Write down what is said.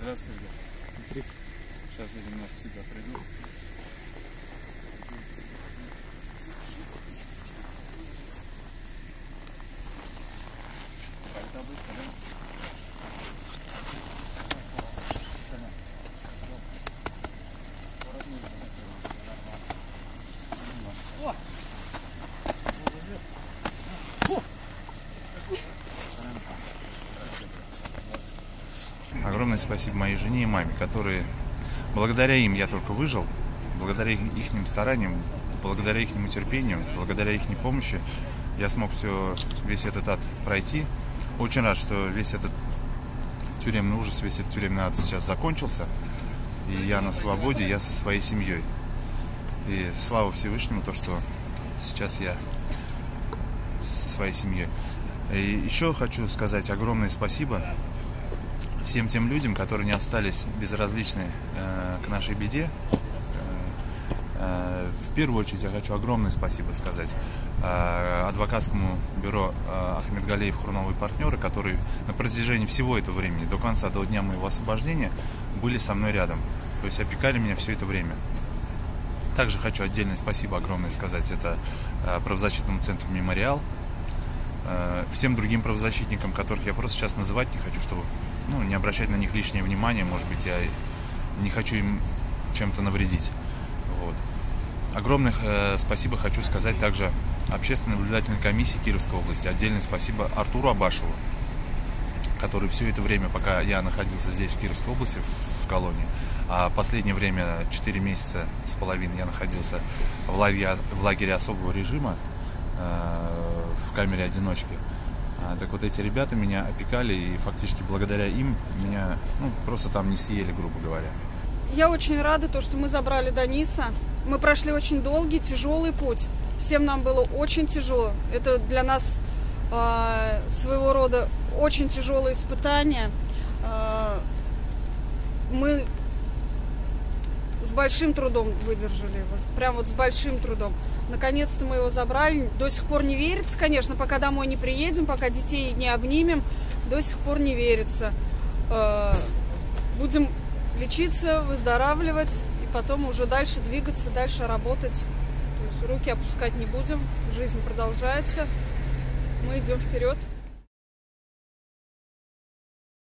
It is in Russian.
Здравствуйте. Сейчас я немножко в себя приду. Огромное спасибо моей жене и маме, которые, благодаря им я только выжил, благодаря их стараниям, благодаря их терпению, благодаря их помощи я смог весь этот ад пройти. Очень рад, что весь этот тюремный ужас, весь этот тюремный ад сейчас закончился, и я на свободе, я со своей семьей. И слава Всевышнему, то, что сейчас я со своей семьей. И еще хочу сказать огромное спасибо всем тем людям, которые не остались безразличны к нашей беде. В первую очередь я хочу огромное спасибо сказать адвокатскому бюро Ахмедгалеев, Хурнов и партнеры, которые на протяжении всего этого времени, до конца, до дня моего освобождения, были со мной рядом. То есть опекали меня все это время. Также хочу отдельное спасибо огромное сказать это правозащитному центру «Мемориал», всем другим правозащитникам, которых я просто сейчас называть не хочу, чтобы не обращать на них лишнее внимание. Может быть, я не хочу им чем-то навредить. Вот. Огромное спасибо хочу сказать также общественной наблюдательной комиссии Кировской области. Отдельное спасибо Артуру Абашеву, который все это время, пока я находился здесь, в Кировской области, в колонии, а последнее время, 4 месяца с половиной, я находился в лагере особого режима, в камере одиночки. Так вот, эти ребята меня опекали, и фактически благодаря им меня просто там не съели, грубо говоря. Я очень рада, что мы забрали Даниса. Мы прошли очень долгий, тяжелый путь. Всем нам было очень тяжело. Это для нас своего рода очень тяжелое испытание. Мы с большим трудом выдержали его, прям вот с большим трудом. Наконец-то мы его забрали. До сих пор не верится, конечно, пока домой не приедем, пока детей не обнимем, до сих пор не верится. Будем лечиться, выздоравливать и потом уже дальше двигаться, дальше работать. То есть руки опускать не будем, жизнь продолжается, мы идем вперед.